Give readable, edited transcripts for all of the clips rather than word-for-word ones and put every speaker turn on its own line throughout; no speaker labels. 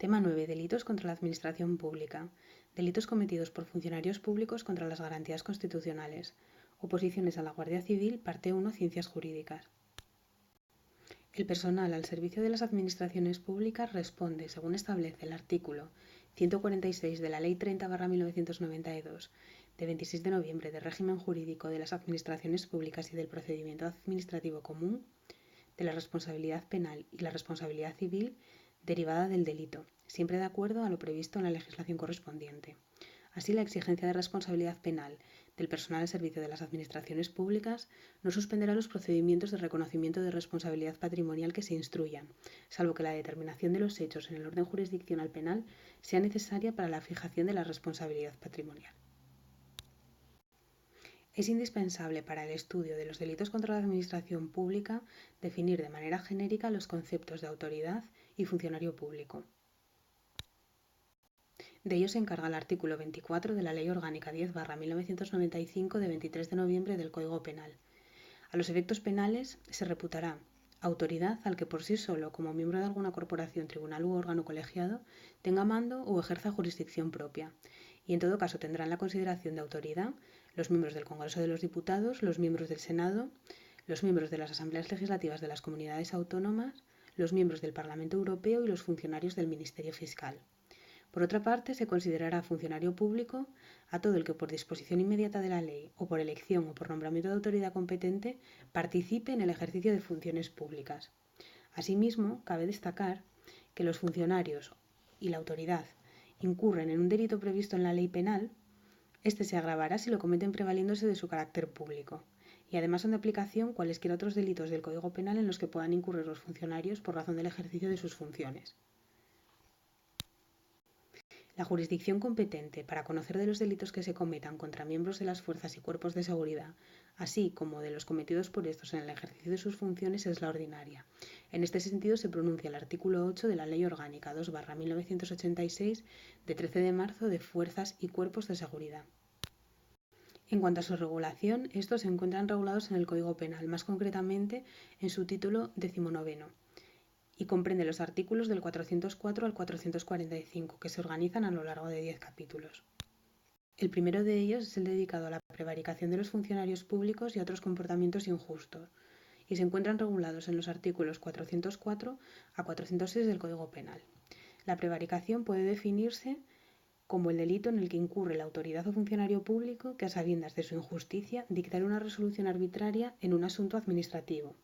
Tema 9. Delitos contra la Administración Pública. Delitos cometidos por funcionarios públicos contra las garantías constitucionales. Oposiciones a la Guardia Civil, parte 1, Ciencias Jurídicas. El personal al servicio de las administraciones públicas responde, según establece el artículo 146 de la Ley 30/1992, de 26 de noviembre de régimen jurídico de las administraciones públicas y del procedimiento administrativo común, de la responsabilidad penal y la responsabilidad civil derivada del delito, siempre de acuerdo a lo previsto en la legislación correspondiente. Así, la exigencia de responsabilidad penal del personal al servicio de las administraciones públicas no suspenderá los procedimientos de reconocimiento de responsabilidad patrimonial que se instruyan, salvo que la determinación de los hechos en el orden jurisdiccional penal sea necesaria para la fijación de la responsabilidad patrimonial. Es indispensable para el estudio de los delitos contra la administración pública definir de manera genérica los conceptos de autoridad y funcionario público. De ello se encarga el artículo 24 de la Ley Orgánica 10/1995 de 23 de noviembre del Código Penal. A los efectos penales se reputará autoridad al que por sí solo, como miembro de alguna corporación, tribunal u órgano colegiado, tenga mando o ejerza jurisdicción propia, y en todo caso tendrán la consideración de autoridad los miembros del Congreso de los Diputados, los miembros del Senado, los miembros de las Asambleas Legislativas de las Comunidades Autónomas, los miembros del Parlamento Europeo y los funcionarios del Ministerio Fiscal. Por otra parte, se considerará funcionario público a todo el que por disposición inmediata de la ley o por elección o por nombramiento de autoridad competente participe en el ejercicio de funciones públicas. Asimismo, cabe destacar que los funcionarios y la autoridad incurren en un delito previsto en la ley penal, este se agravará si lo cometen prevaliéndose de su carácter público, y además son de aplicación cualesquiera otros delitos del Código Penal en los que puedan incurrir los funcionarios por razón del ejercicio de sus funciones. La jurisdicción competente para conocer de los delitos que se cometan contra miembros de las fuerzas y cuerpos de seguridad, así como de los cometidos por estos en el ejercicio de sus funciones, es la ordinaria. En este sentido se pronuncia el artículo 8 de la Ley Orgánica 2/1986 de 13 de marzo de Fuerzas y Cuerpos de Seguridad. En cuanto a su regulación, estos se encuentran regulados en el Código Penal, más concretamente en su título 19, y comprende los artículos del 404 al 445, que se organizan a lo largo de 10 capítulos. El primero de ellos es el dedicado a la prevaricación de los funcionarios públicos y a otros comportamientos injustos, y se encuentran regulados en los artículos 404 a 406 del Código Penal. La prevaricación puede definirse como el delito en el que incurre la autoridad o funcionario público que, a sabiendas de su injusticia, dictare una resolución arbitraria en un asunto administrativo.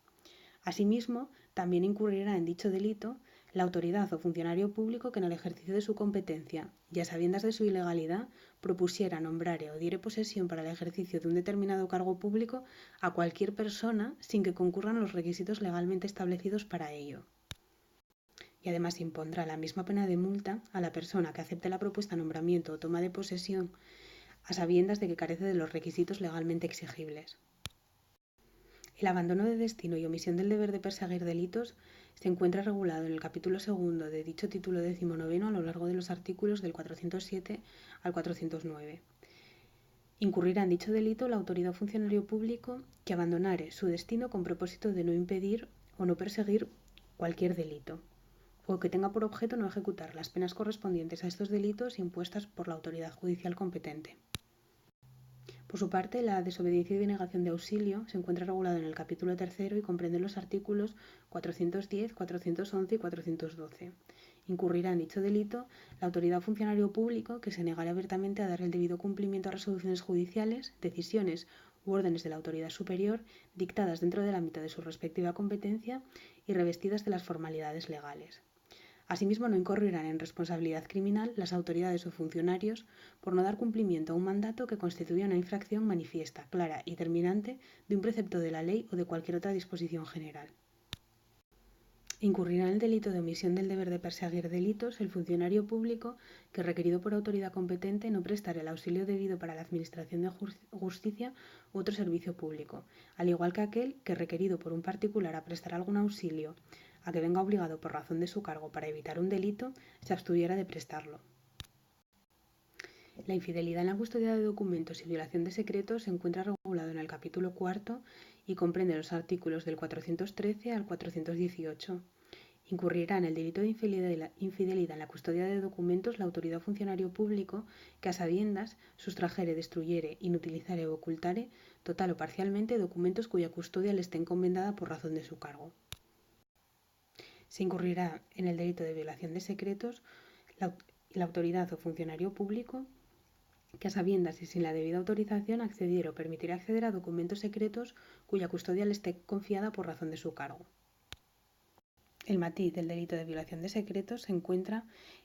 Asimismo, también incurrirá en dicho delito la autoridad o funcionario público que en el ejercicio de su competencia, y a sabiendas de su ilegalidad, propusiera, nombrare o diere posesión para el ejercicio de un determinado cargo público a cualquier persona sin que concurran los requisitos legalmente establecidos para ello. Y además impondrá la misma pena de multa a la persona que acepte la propuesta nombramiento o toma de posesión a sabiendas de que carece de los requisitos legalmente exigibles. El abandono de destino y omisión del deber de perseguir delitos se encuentra regulado en el capítulo 2 de dicho título 19 a lo largo de los artículos del 407 al 409. Incurrirá en dicho delito la autoridad o funcionario público que abandonare su destino con propósito de no impedir o no perseguir cualquier delito, o que tenga por objeto no ejecutar las penas correspondientes a estos delitos impuestas por la autoridad judicial competente. Por su parte, la desobediencia y denegación de auxilio se encuentra regulado en el capítulo 3 y comprende los artículos 410, 411 y 412. Incurrirá en dicho delito la autoridad o funcionario público que se negare abiertamente a dar el debido cumplimiento a resoluciones judiciales, decisiones u órdenes de la autoridad superior dictadas dentro del ámbito de su respectiva competencia y revestidas de las formalidades legales. Asimismo, no incurrirán en responsabilidad criminal las autoridades o funcionarios por no dar cumplimiento a un mandato que constituya una infracción manifiesta, clara y terminante de un precepto de la ley o de cualquier otra disposición general. Incurrirá en el delito de omisión del deber de perseguir delitos el funcionario público que, requerido por autoridad competente, no prestare el auxilio debido para la administración de justicia u otro servicio público, al igual que aquel que, requerido por un particular a prestar algún auxilio a que venga obligado por razón de su cargo para evitar un delito, se abstuviera de prestarlo. La infidelidad en la custodia de documentos y violación de secretos se encuentra regulado en el capítulo 4 y comprende los artículos del 413 al 418. Incurrirá en el delito de infidelidad en la custodia de documentos la autoridad o funcionario público que a sabiendas sustrajere, destruyere, inutilizare o ocultare total o parcialmente documentos cuya custodia le esté encomendada por razón de su cargo. Se incurrirá en el delito de violación de secretos la autoridad o funcionario público que a sabiendas y sin la debida autorización accediera o permitiera acceder a documentos secretos cuya custodia le esté confiada por razón de su cargo. El matiz del delito de violación de secretos se encuentra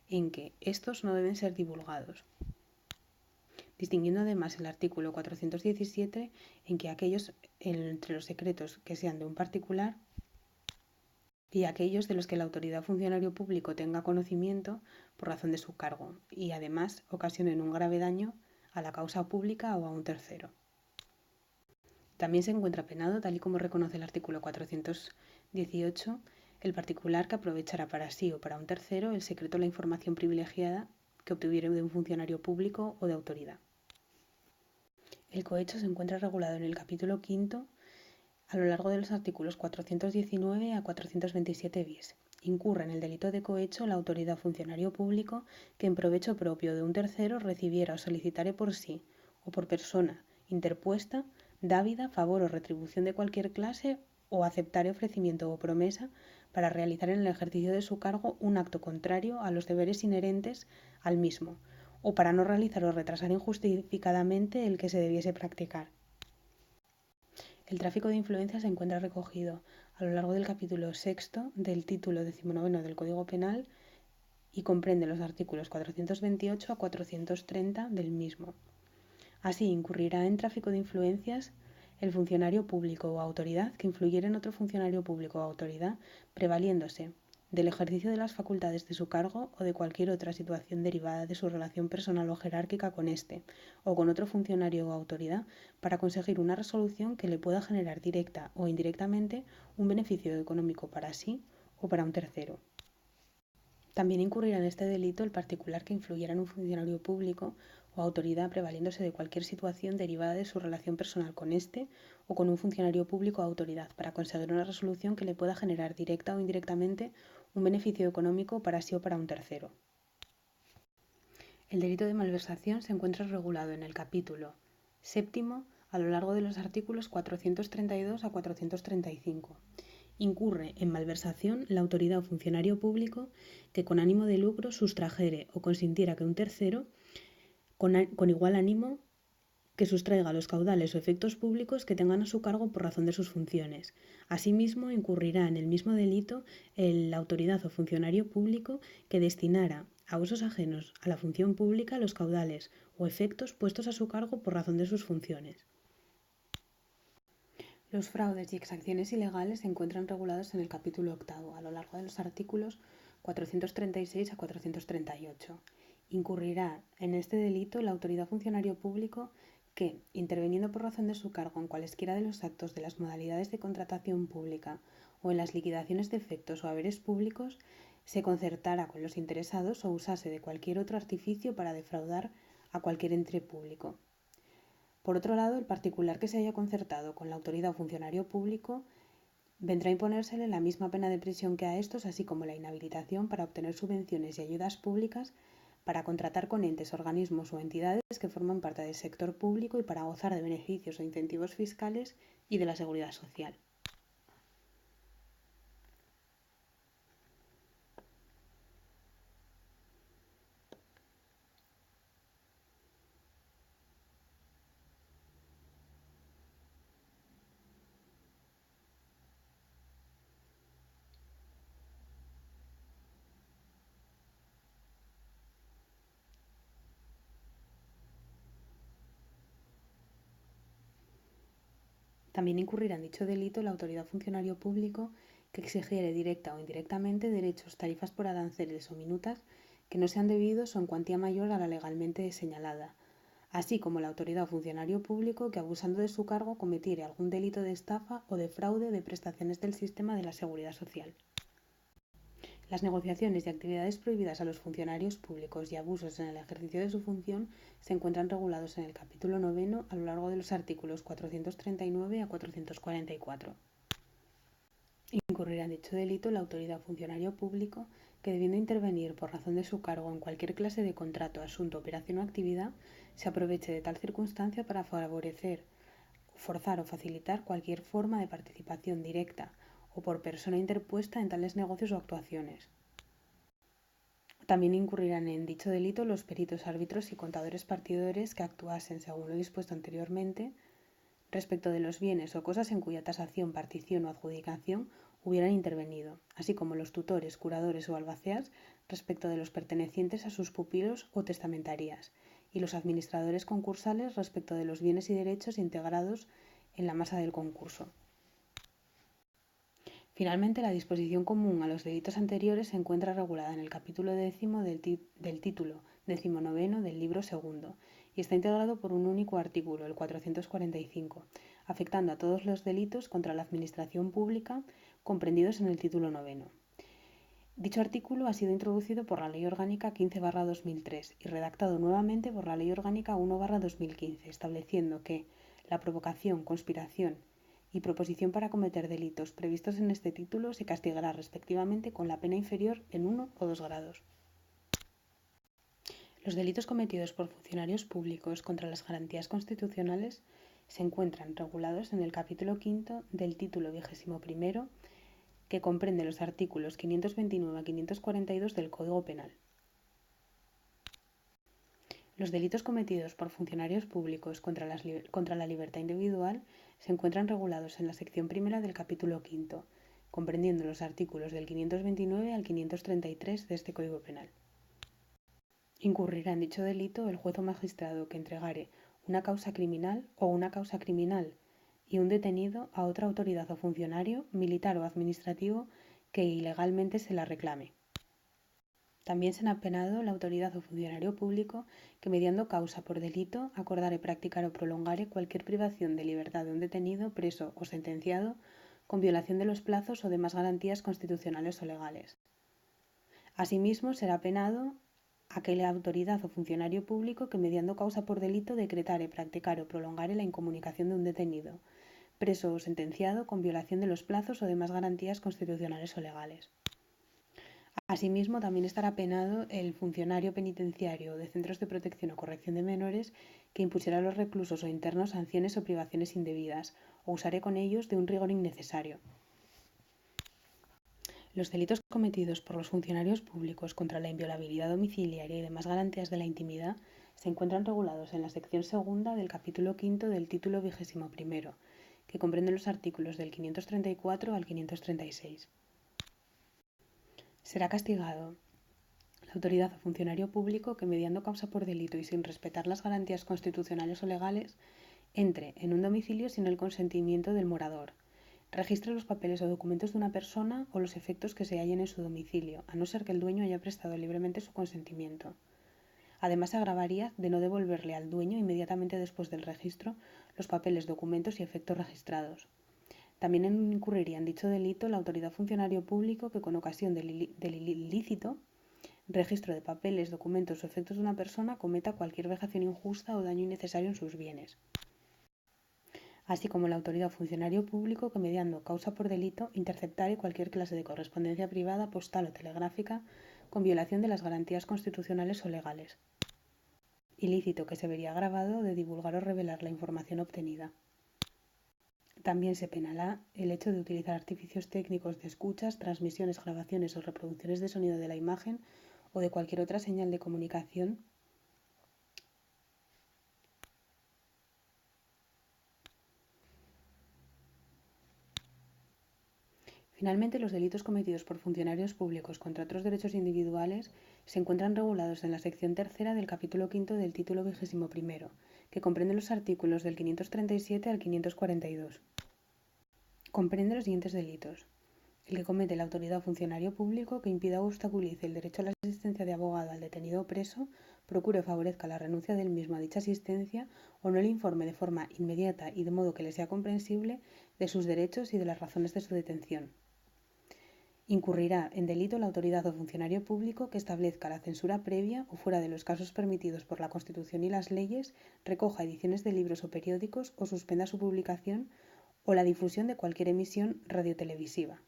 en que estos no deben ser divulgados, distinguiendo además el artículo 417 en que aquellos entre los secretos que sean de un particular y aquellos de los que la autoridad o funcionario público tenga conocimiento por razón de su cargo y además ocasionen un grave daño a la causa pública o a un tercero. También se encuentra penado, tal y como reconoce el artículo 418, el particular que aprovechara para sí o para un tercero el secreto o la información privilegiada que obtuviera de un funcionario público o de autoridad. El cohecho se encuentra regulado en el capítulo 5 a lo largo de los artículos 419 a 427 bis. Incurre en el delito de cohecho la autoridad o funcionario público que en provecho propio de un tercero recibiera o solicitare por sí o por persona interpuesta dávida, favor o retribución de cualquier clase o aceptare ofrecimiento o promesa para realizar en el ejercicio de su cargo un acto contrario a los deberes inherentes al mismo o para no realizar o retrasar injustificadamente el que se debiese practicar. El tráfico de influencias se encuentra recogido a lo largo del capítulo 6 del título 19 del Código Penal y comprende los artículos 428 a 430 del mismo. Así, incurrirá en tráfico de influencias el funcionario público o autoridad que influyera en otro funcionario público o autoridad, prevaliéndose del ejercicio de las facultades de su cargo o de cualquier otra situación derivada de su relación personal o jerárquica con éste o con otro funcionario o autoridad para conseguir una resolución que le pueda generar directa o indirectamente un beneficio económico para sí o para un tercero. También incurrirá en este delito el particular que influyera en un funcionario público o autoridad prevaliéndose de cualquier situación derivada de su relación personal con éste o con un funcionario público o autoridad para conseguir una resolución que le pueda generar directa o indirectamente un beneficio económico para sí o para un tercero. El delito de malversación se encuentra regulado en el capítulo 7 a lo largo de los artículos 432 a 435. Incurre en malversación la autoridad o funcionario público que con ánimo de lucro sustrajere o consintiera que un tercero con igual ánimo que sustraiga los caudales o efectos públicos que tengan a su cargo por razón de sus funciones. Asimismo, incurrirá en el mismo delito la autoridad o funcionario público que destinara a usos ajenos a la función pública los caudales o efectos puestos a su cargo por razón de sus funciones. Los fraudes y exacciones ilegales se encuentran regulados en el capítulo 8 a lo largo de los artículos 436 a 438. Incurrirá en este delito la autoridad o funcionario público que, interviniendo por razón de su cargo en cualesquiera de los actos de las modalidades de contratación pública o en las liquidaciones de efectos o haberes públicos, se concertara con los interesados o usase de cualquier otro artificio para defraudar a cualquier ente público. Por otro lado, el particular que se haya concertado con la autoridad o funcionario público vendrá a imponérsele la misma pena de prisión que a estos, así como la inhabilitación para obtener subvenciones y ayudas públicas, para contratar con entes, organismos o entidades que forman parte del sector público y para gozar de beneficios o incentivos fiscales y de la seguridad social. También incurrirá en dicho delito la autoridad o funcionario público que exigiere directa o indirectamente derechos, tarifas por aranceles o minutas que no sean debidos o en cuantía mayor a la legalmente señalada, así como la autoridad o funcionario público que, abusando de su cargo, cometiere algún delito de estafa o de fraude de prestaciones del sistema de la seguridad social. Las negociaciones y actividades prohibidas a los funcionarios públicos y abusos en el ejercicio de su función se encuentran regulados en el capítulo 9 a lo largo de los artículos 439 a 444. Incurrirá en dicho delito la autoridad o funcionario público que, debiendo intervenir por razón de su cargo en cualquier clase de contrato, asunto, operación o actividad, se aproveche de tal circunstancia para favorecer, forzar o facilitar cualquier forma de participación directa o por persona interpuesta en tales negocios o actuaciones. También incurrirán en dicho delito los peritos, árbitros y contadores partidores que actuasen, según lo dispuesto anteriormente, respecto de los bienes o cosas en cuya tasación, partición o adjudicación hubieran intervenido, así como los tutores, curadores o albaceas respecto de los pertenecientes a sus pupilos o testamentarías, y los administradores concursales respecto de los bienes y derechos integrados en la masa del concurso. Finalmente, la disposición común a los delitos anteriores se encuentra regulada en el capítulo 10 del título 19 del libro segundo y está integrado por un único artículo, el 445, afectando a todos los delitos contra la administración pública comprendidos en el título 9. Dicho artículo ha sido introducido por la Ley Orgánica 15/2003 y redactado nuevamente por la Ley Orgánica 1/2015, estableciendo que la provocación, conspiración y proposición para cometer delitos previstos en este título se castigará respectivamente con la pena inferior en 1 o 2 grados. Los delitos cometidos por funcionarios públicos contra las garantías constitucionales se encuentran regulados en el capítulo 5 del título 21, que comprende los artículos 529 a 542 del Código Penal. Los delitos cometidos por funcionarios públicos contra la libertad individual se encuentran regulados en la sección primera del capítulo 5, comprendiendo los artículos del 529 al 533 de este Código Penal. Incurrirá en dicho delito el juez o magistrado que entregare una causa criminal o una causa criminal y un detenido a otra autoridad o funcionario, militar o administrativo, que ilegalmente se la reclame. También será penado la autoridad o funcionario público que, mediando causa por delito, acordare practicar o prolongare cualquier privación de libertad de un detenido, preso o sentenciado con violación de los plazos o demás garantías constitucionales o legales. Asimismo, será penado aquella autoridad o funcionario público que, mediando causa por delito, decretare, practicare o prolongare la incomunicación de un detenido, preso o sentenciado con violación de los plazos o demás garantías constitucionales o legales. Asimismo, también estará penado el funcionario penitenciario de centros de protección o corrección de menores que impusiera a los reclusos o internos sanciones o privaciones indebidas o usare con ellos de un rigor innecesario. Los delitos cometidos por los funcionarios públicos contra la inviolabilidad domiciliaria y demás garantías de la intimidad se encuentran regulados en la sección segunda del capítulo 5 del título 21, que comprende los artículos del 534 al 536. Será castigado la autoridad o funcionario público que, mediando causa por delito y sin respetar las garantías constitucionales o legales, entre en un domicilio sin el consentimiento del morador, registre los papeles o documentos de una persona o los efectos que se hallen en su domicilio, a no ser que el dueño haya prestado libremente su consentimiento. Además, se agravaría de no devolverle al dueño inmediatamente después del registro los papeles, documentos y efectos registrados. También incurriría en dicho delito la autoridad funcionario público que, con ocasión del ilícito registro de papeles, documentos o efectos de una persona, cometa cualquier vejación injusta o daño innecesario en sus bienes. Así como la autoridad funcionario público que, mediando causa por delito, interceptare cualquier clase de correspondencia privada, postal o telegráfica con violación de las garantías constitucionales o legales. Ilícito que se vería agravado de divulgar o revelar la información obtenida. También se penará el hecho de utilizar artificios técnicos de escuchas, transmisiones, grabaciones o reproducciones de sonido de la imagen o de cualquier otra señal de comunicación Finalmente, los delitos cometidos por funcionarios públicos contra otros derechos individuales se encuentran regulados en la sección tercera del capítulo 5 del título 21, que comprende los artículos del 537 al 542. Comprende los siguientes delitos: el que comete la autoridad o funcionario público que impida o obstaculice el derecho a la asistencia de abogado al detenido o preso, procure o favorezca la renuncia del mismo a dicha asistencia o no le informe de forma inmediata y de modo que le sea comprensible de sus derechos y de las razones de su detención. Incurrirá en delito la autoridad o funcionario público que establezca la censura previa o, fuera de los casos permitidos por la Constitución y las leyes, recoja ediciones de libros o periódicos o suspenda su publicación o la difusión de cualquier emisión radiotelevisiva.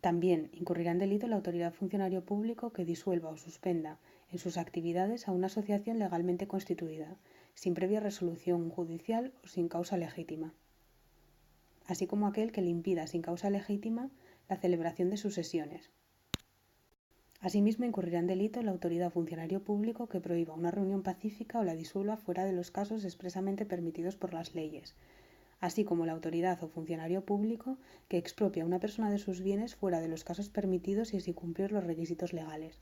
También incurrirá en delito la autoridad funcionario público que disuelva o suspenda en sus actividades a una asociación legalmente constituida, sin previa resolución judicial o sin causa legítima, así como aquel que le impida sin causa legítima la celebración de sus sesiones. Asimismo, incurrirá en delito la autoridad o funcionario público que prohíba una reunión pacífica o la disuelva fuera de los casos expresamente permitidos por las leyes, así como la autoridad o funcionario público que expropia a una persona de sus bienes fuera de los casos permitidos y sin cumplir los requisitos legales.